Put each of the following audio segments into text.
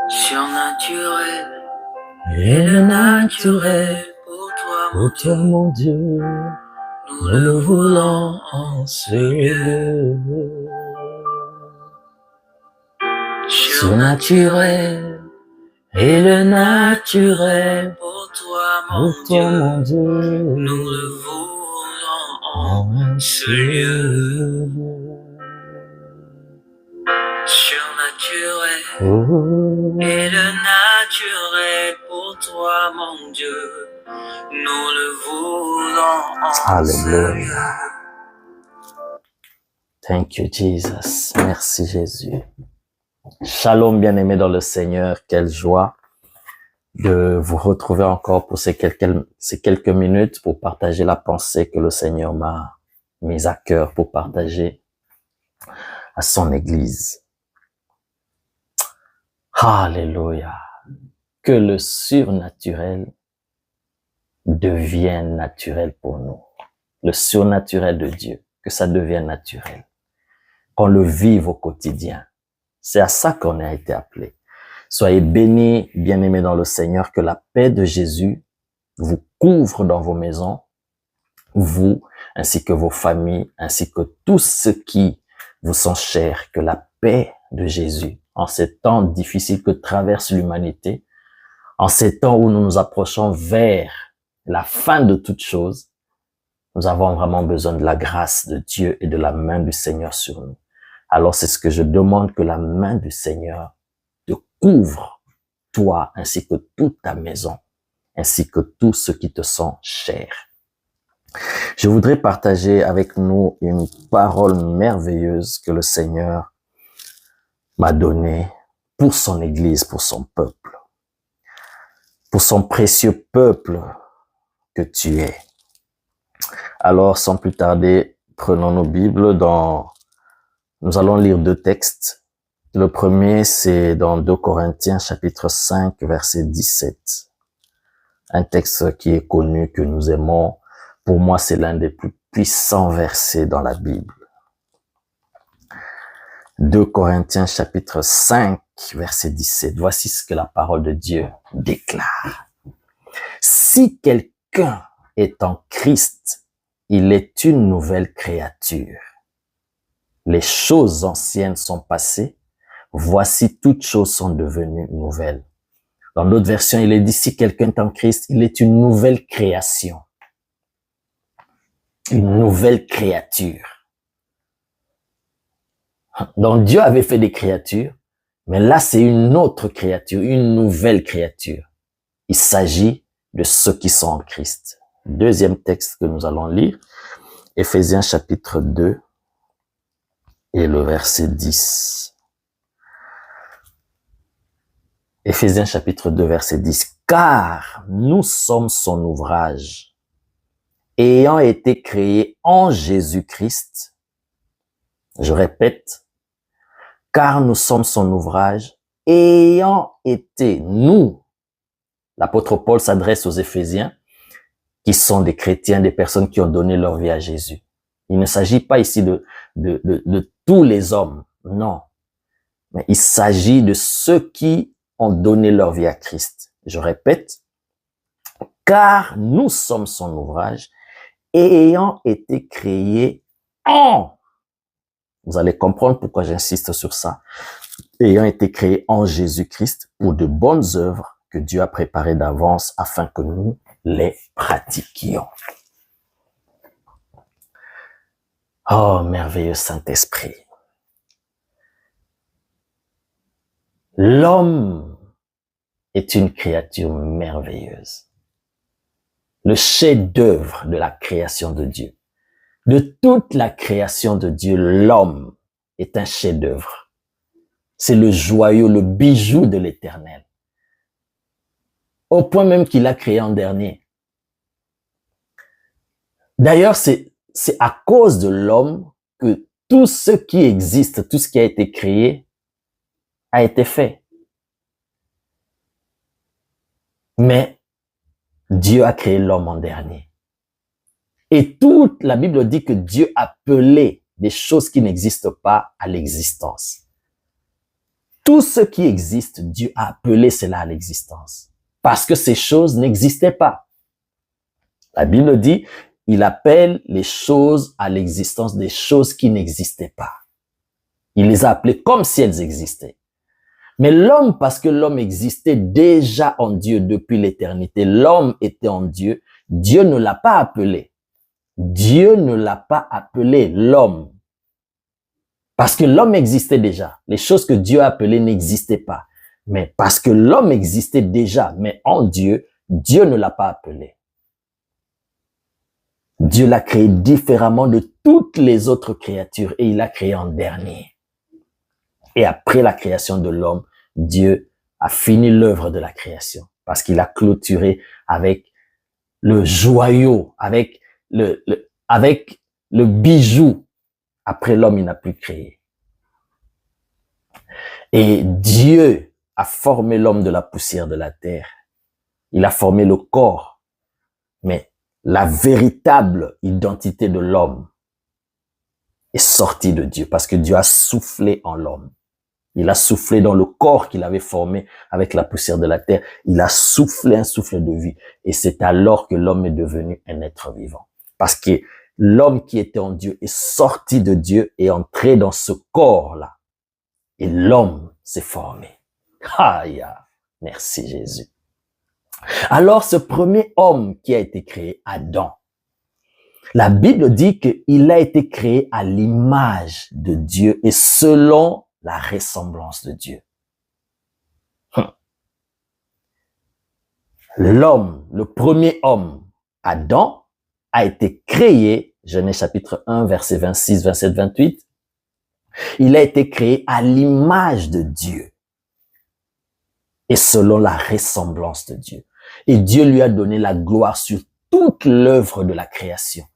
surnaturel et le naturel pour toi, mon Dieu, nous le voulons en ce lieu. Surnaturel et le naturel pour toi, mon Dieu, nous le voulons en ce lieu. Surnaturel et le naturel pour toi, mon Dieu, nous le voulons en ce lieu. Thank you, Jesus. Merci, Jésus. Shalom, bien-aimés dans le Seigneur. Quelle joie de vous retrouver encore pour ces quelques minutes pour partager la pensée que le Seigneur m'a mise à cœur pour partager à son Église. Alléluia. Que le surnaturel devienne naturel pour nous. Le surnaturel de Dieu, que ça devienne naturel. Qu'on le vive au quotidien. C'est à ça qu'on a été appelé. Soyez bénis, bien-aimés dans le Seigneur, que la paix de Jésus vous couvre dans vos maisons, vous, ainsi que vos familles, ainsi que tous ceux qui vous sont chers, que la paix de Jésus, en ces temps difficiles que traverse l'humanité, en ces temps où nous nous approchons vers la fin de toutes choses, nous avons vraiment besoin de la grâce de Dieu et de la main du Seigneur sur nous. Alors c'est ce que je demande, que la main du Seigneur te couvre, toi, ainsi que toute ta maison, ainsi que tous ceux qui te sont chers. Je voudrais partager avec nous une parole merveilleuse que le Seigneur m'a donnée pour son Église, pour son peuple, pour son précieux peuple que tu es. Alors, sans plus tarder, prenons nos Bibles nous allons lire deux textes. Le premier, c'est dans 2 Corinthiens, chapitre 5, verset 17. Un texte qui est connu, que nous aimons. Pour moi, c'est l'un des plus puissants versets dans la Bible. 2 Corinthiens, chapitre 5, verset 17. Voici ce que la parole de Dieu déclare. Si quelqu'un est en Christ, il est une nouvelle créature. Les choses anciennes sont passées. Voici, toutes choses sont devenues nouvelles. Dans d'autres versions, il est dit, si quelqu'un est en Christ, il est une nouvelle création. Une nouvelle créature. Donc Dieu avait fait des créatures, mais là c'est une autre créature, une nouvelle créature. Il s'agit de ceux qui sont en Christ. Deuxième texte que nous allons lire, Éphésiens chapitre 2 et le verset 10. Éphésiens chapitre 2 verset 10. Car nous sommes son ouvrage, ayant été créés en Jésus-Christ. Je répète, car nous sommes son ouvrage, ayant été, nous, l'apôtre Paul s'adresse aux Éphésiens, qui sont des chrétiens, des personnes qui ont donné leur vie à Jésus. Il ne s'agit pas ici de tous les hommes, non. Mais il s'agit de ceux qui ont donné leur vie à Christ. Je répète, car nous sommes son ouvrage, ayant été créés en, vous allez comprendre pourquoi j'insiste sur ça, ayant été créés en Jésus-Christ pour de bonnes œuvres que Dieu a préparées d'avance afin que nous les pratiquions. Oh, merveilleux Saint-Esprit. L'homme est une créature merveilleuse. Le chef-d'œuvre de la création de Dieu. De toute la création de Dieu, l'homme est un chef-d'œuvre. C'est le joyau, le bijou de l'Éternel. Au point même qu'il a créé en dernier. D'ailleurs, c'est à cause de l'homme que tout ce qui existe, tout ce qui a été créé, a été fait. Mais Dieu a créé l'homme en dernier. Et toute la Bible dit que Dieu a appelé des choses qui n'existent pas à l'existence. Tout ce qui existe, Dieu a appelé cela à l'existence. Parce que ces choses n'existaient pas. La Bible dit, il appelle les choses à l'existence des choses qui n'existaient pas. Il les a appelées comme si elles existaient. Mais l'homme, parce que l'homme existait déjà en Dieu depuis l'éternité, l'homme était en Dieu, Dieu ne l'a pas appelé. Dieu ne l'a pas appelé l'homme. Parce que l'homme existait déjà. Les choses que Dieu a appelées n'existaient pas. Mais parce que l'homme existait déjà, mais en Dieu, Dieu ne l'a pas appelé. Dieu l'a créé différemment de toutes les autres créatures et il l'a créé en dernier. Et après la création de l'homme, Dieu a fini l'œuvre de la création parce qu'il a clôturé avec le joyau, avec le bijou. Après l'homme, il n'a plus créé. Et Dieu a formé l'homme de la poussière de la terre. Il a formé le corps. Mais la véritable identité de l'homme est sortie de Dieu parce que Dieu a soufflé en l'homme. Il a soufflé dans le corps qu'il avait formé avec la poussière de la terre. Il a soufflé un souffle de vie. Et c'est alors que l'homme est devenu un être vivant. Parce que l'homme qui était en Dieu est sorti de Dieu et entré dans ce corps-là. Et l'homme s'est formé. Aïe, merci Jésus. Alors ce premier homme qui a été créé, Adam, la Bible dit qu'il a été créé à l'image de Dieu et selon la ressemblance de Dieu. L'homme, le premier homme, Adam, a été créé, Genèse chapitre 1, verset 26, 27, 28, il a été créé à l'image de Dieu et selon la ressemblance de Dieu. Et Dieu lui a donné la gloire sur toute l'œuvre de la création,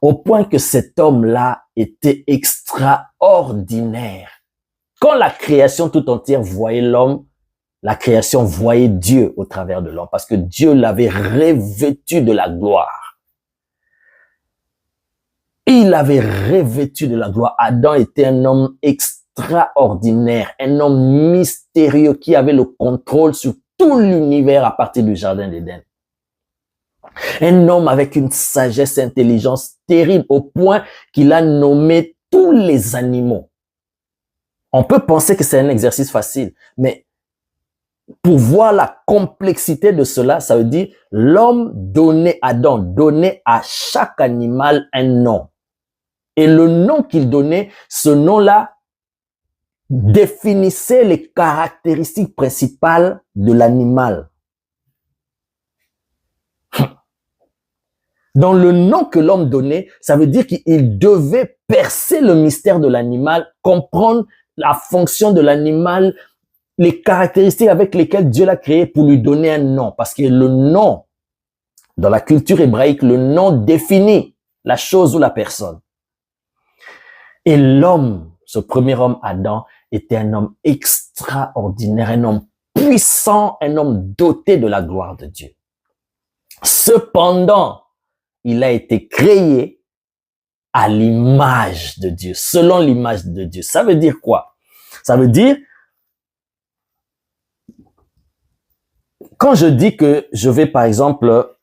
au point que cet homme-là était extraordinaire. Quand la création tout entière voyait l'homme, la création voyait Dieu au travers de l'homme, parce que Dieu l'avait revêtu de la gloire. Il avait revêtu de la gloire. Adam était un homme extraordinaire, un homme mystérieux qui avait le contrôle sur tout l'univers à partir du jardin d'Éden. Un homme avec une sagesse et intelligence terrible au point qu'il a nommé tous les animaux. On peut penser que c'est un exercice facile, mais pour voir la complexité de cela, ça veut dire l'homme donnait, Adam donnait à chaque animal un nom. Et le nom qu'il donnait, ce nom-là définissait les caractéristiques principales de l'animal. Dans le nom que l'homme donnait, ça veut dire qu'il devait percer le mystère de l'animal, comprendre la fonction de l'animal, les caractéristiques avec lesquelles Dieu l'a créé pour lui donner un nom. Parce que le nom, dans la culture hébraïque, le nom définit la chose ou la personne. Et l'homme, ce premier homme, Adam, était un homme extraordinaire, un homme puissant, un homme doté de la gloire de Dieu. Cependant, il a été créé à l'image de Dieu, selon l'image de Dieu. Ça veut dire quoi? Ça veut dire, quand je dis que je vais, par exemple,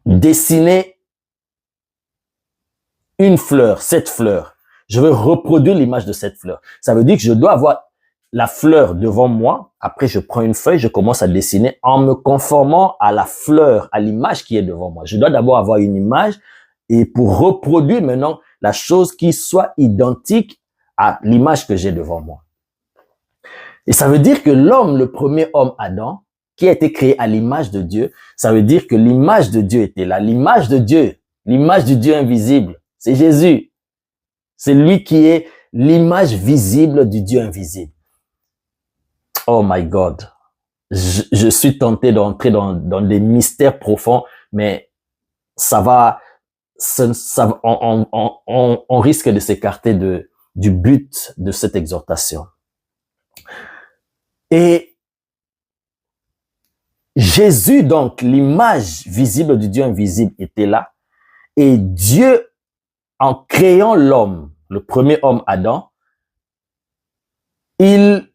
dessiner une fleur, cette fleur, je veux reproduire l'image de cette fleur. Ça veut dire que je dois avoir la fleur devant moi. Après, je prends une feuille, je commence à dessiner en me conformant à la fleur, à l'image qui est devant moi. Je dois d'abord avoir une image et pour reproduire maintenant la chose qui soit identique à l'image que j'ai devant moi. Et ça veut dire que l'homme, le premier homme Adam, qui a été créé à l'image de Dieu, ça veut dire que l'image de Dieu était là. L'image de Dieu, l'image du Dieu invisible, c'est Jésus. C'est lui qui est l'image visible du Dieu invisible. Oh my God. Je suis tenté d'entrer dans des mystères profonds, mais on risque de s'écarter du but de cette exhortation. Et Jésus, donc, l'image visible du Dieu invisible était là. Et Dieu, en créant l'homme, le premier homme Adam, il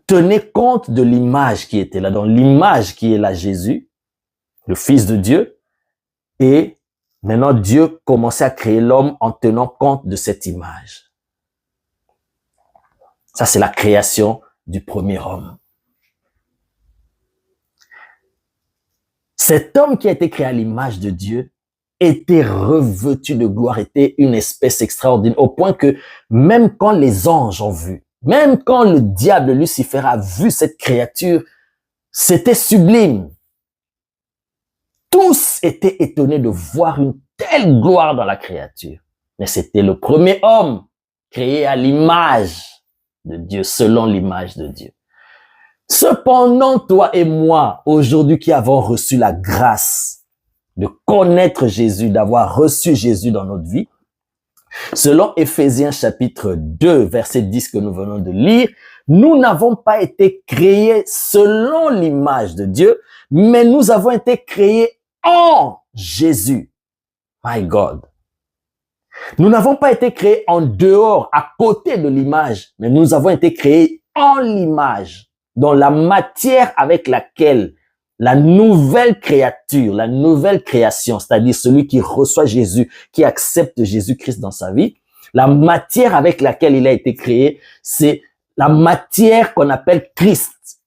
tenait compte de l'image qui était là, dans l'image qui est là, Jésus, le Fils de Dieu, et maintenant Dieu commençait à créer l'homme en tenant compte de cette image. Ça, c'est la création du premier homme. Cet homme qui a été créé à l'image de Dieu était revêtu de gloire, était une espèce extraordinaire, au point que même quand les anges ont vu, même quand le diable Lucifer a vu cette créature, c'était sublime. Tous étaient étonnés de voir une telle gloire dans la créature. Mais c'était le premier homme créé à l'image de Dieu, selon l'image de Dieu. Cependant, toi et moi, aujourd'hui qui avons reçu la grâce de connaître Jésus, d'avoir reçu Jésus dans notre vie, selon Éphésiens chapitre 2, verset 10 que nous venons de lire, nous n'avons pas été créés selon l'image de Dieu, mais nous avons été créés en Jésus. My God. Nous n'avons pas été créés en dehors, à côté de l'image, mais nous avons été créés en l'image, dans la matière avec laquelle la nouvelle créature, la nouvelle création, c'est-à-dire celui qui reçoit Jésus, qui accepte Jésus-Christ dans sa vie, la matière avec laquelle il a été créé, c'est la matière qu'on appelle Christ.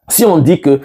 Si on dit que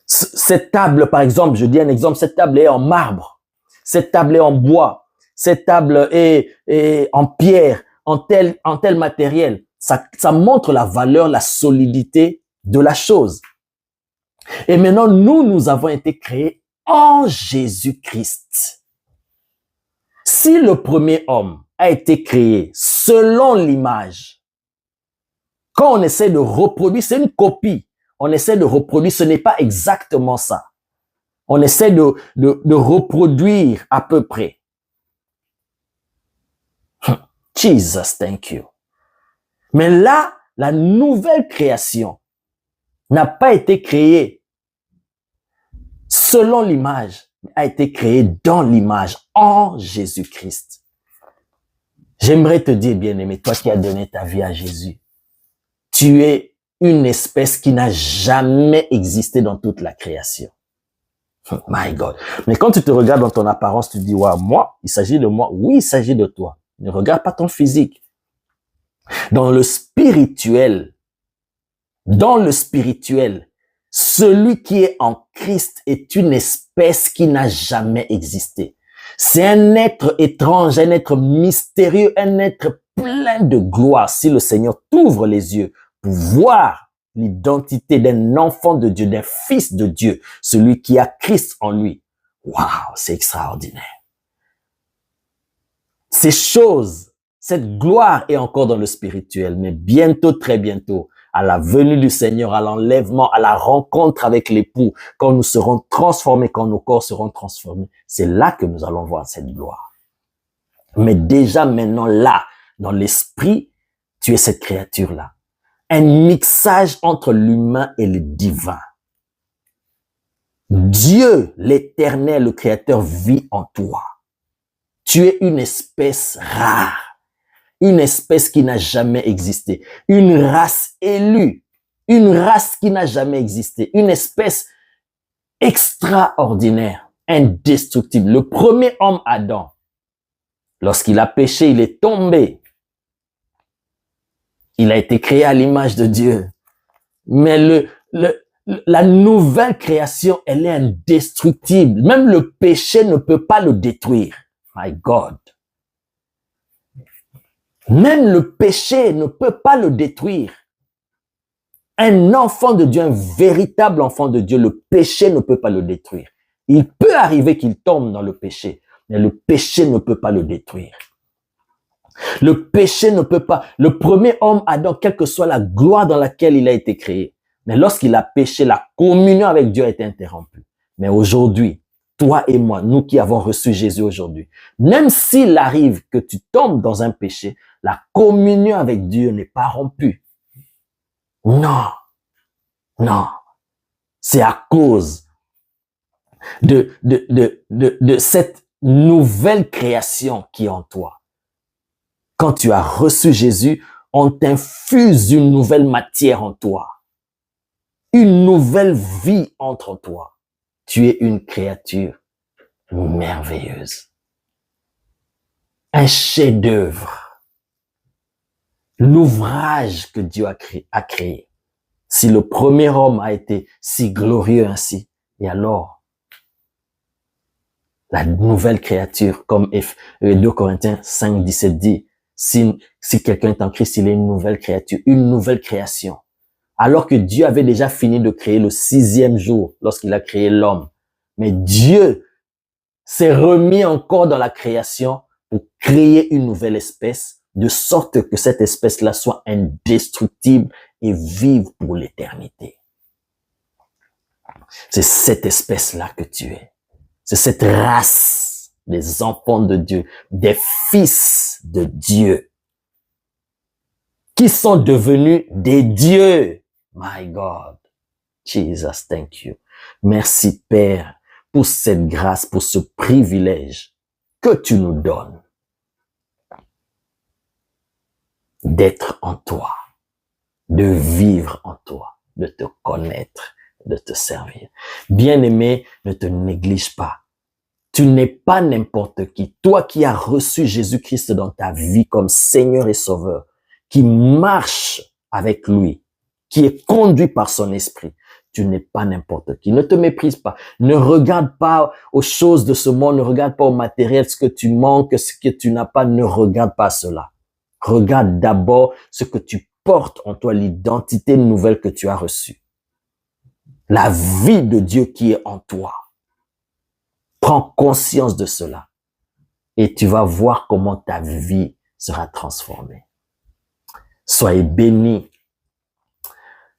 cette table, par exemple, je dis un exemple, cette table est en marbre, cette table est en bois, cette table est en pierre, en tel matériel. Ça montre la valeur, la solidité de la chose. Et maintenant, nous avons été créés en Jésus-Christ. Si le premier homme a été créé selon l'image, quand on essaie de reproduire, c'est une copie. On essaie de reproduire, ce n'est pas exactement ça. On essaie de reproduire à peu près. Jesus, thank you. Mais là, la nouvelle création n'a pas été créée selon l'image, mais a été créée dans l'image, en Jésus-Christ. J'aimerais te dire, bien-aimé, toi qui as donné ta vie à Jésus, tu es une espèce qui n'a jamais existé dans toute la création. My God. Mais quand tu te regardes dans ton apparence, tu te dis, ouais, moi, il s'agit de moi. Oui, il s'agit de toi. Ne regarde pas ton physique. Dans le spirituel, celui qui est en Christ est une espèce qui n'a jamais existé. C'est un être étrange, un être mystérieux, un être plein de gloire. Si le Seigneur t'ouvre les yeux pour voir l'identité d'un enfant de Dieu, d'un fils de Dieu, celui qui a Christ en lui, waouh, c'est extraordinaire. Ces choses, cette gloire est encore dans le spirituel, mais bientôt, très bientôt, à la venue du Seigneur, à l'enlèvement, à la rencontre avec l'époux, quand nous serons transformés, quand nos corps seront transformés, c'est là que nous allons voir cette gloire. Mais déjà maintenant là, dans l'esprit, tu es cette créature-là. Un mixage entre l'humain et le divin. Dieu, l'éternel, le créateur, vit en toi. Tu es une espèce rare, une espèce qui n'a jamais existé, une race élue, une race qui n'a jamais existé, une espèce extraordinaire, indestructible. Le premier homme, Adam, lorsqu'il a péché, il est tombé. Il a été créé à l'image de Dieu. Mais la nouvelle création, elle est indestructible. Même le péché ne peut pas le détruire. My God. Même le péché ne peut pas le détruire. Un enfant de Dieu, un véritable enfant de Dieu, le péché ne peut pas le détruire. Il peut arriver qu'il tombe dans le péché, mais le péché ne peut pas le détruire. Le péché ne peut pas. Le premier homme, Adam, quelle que soit la gloire dans laquelle il a été créé, mais lorsqu'il a péché, la communion avec Dieu a été interrompue. Mais aujourd'hui, toi et moi, nous qui avons reçu Jésus aujourd'hui, même s'il arrive que tu tombes dans un péché, la communion avec Dieu n'est pas rompue. Non, non. C'est à cause de cette nouvelle création qui est en toi. Quand tu as reçu Jésus, on t'infuse une nouvelle matière en toi. Une nouvelle vie entre en toi. Tu es une créature merveilleuse. Un chef-d'œuvre. L'ouvrage que Dieu a créé. Si le premier homme a été si glorieux ainsi, et alors, la nouvelle créature, comme 2 Corinthiens 5, 17 dit, si quelqu'un est en Christ, il est une nouvelle créature, une nouvelle création. Alors que Dieu avait déjà fini de créer le 6e jour lorsqu'il a créé l'homme. Mais Dieu s'est remis encore dans la création pour créer une nouvelle espèce, de sorte que cette espèce-là soit indestructible et vive pour l'éternité. C'est cette espèce-là que tu es. C'est cette race des enfants de Dieu, des fils de Dieu, qui sont devenus des dieux. My God. Jesus, thank you. Merci, Père, pour cette grâce, pour ce privilège que tu nous donnes d'être en toi, de vivre en toi, de te connaître, de te servir. Bien-aimé, ne te néglige pas. Tu n'es pas n'importe qui. Toi qui as reçu Jésus-Christ dans ta vie comme Seigneur et Sauveur, qui marche avec lui, qui est conduit par son esprit, tu n'es pas n'importe qui. Ne te méprise pas. Ne regarde pas aux choses de ce monde. Ne regarde pas au matériel, ce que tu manques, ce que tu n'as pas. Ne regarde pas cela. Regarde d'abord ce que tu portes en toi, l'identité nouvelle que tu as reçue. La vie de Dieu qui est en toi. Prends conscience de cela et tu vas voir comment ta vie sera transformée. Soyez bénis.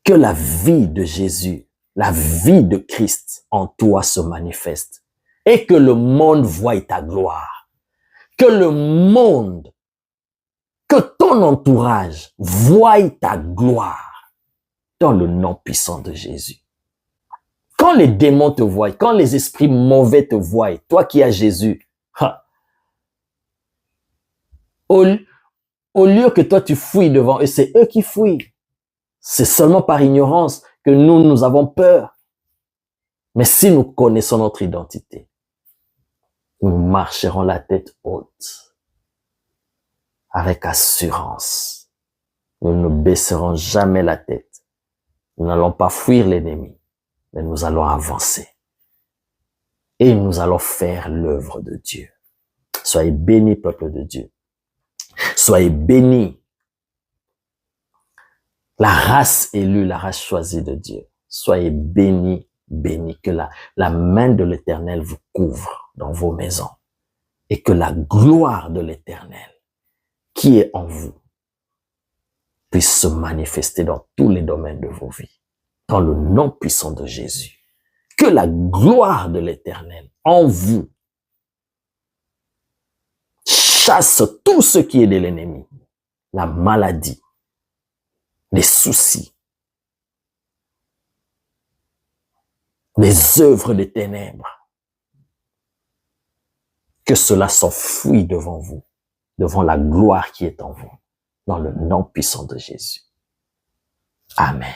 Que la vie de Jésus, la vie de Christ en toi se manifeste et que le monde voie ta gloire. Que le monde, que ton entourage voie ta gloire dans le nom puissant de Jésus. Quand les démons te voient, quand les esprits mauvais te voient, toi qui as Jésus, au lieu que toi tu fouilles devant eux, c'est eux qui fouillent. C'est seulement par ignorance que nous avons peur. Mais si nous connaissons notre identité, nous marcherons la tête haute, avec assurance. Nous ne baisserons jamais la tête. Nous n'allons pas fuir l'ennemi, mais nous allons avancer. Et nous allons faire l'œuvre de Dieu. Soyez bénis, peuple de Dieu. Soyez bénis. La race élue, la race choisie de Dieu. Soyez bénis, bénis. Que la main de l'Éternel vous couvre dans vos maisons. Et que la gloire de l'Éternel, qui est en vous, puisse se manifester dans tous les domaines de vos vies. Dans le nom puissant de Jésus. Que la gloire de l'Éternel en vous chasse tout ce qui est de l'ennemi. La maladie, les soucis, les œuvres des ténèbres. Que cela s'enfuit devant vous, devant la gloire qui est en vous, dans le nom puissant de Jésus. Amen.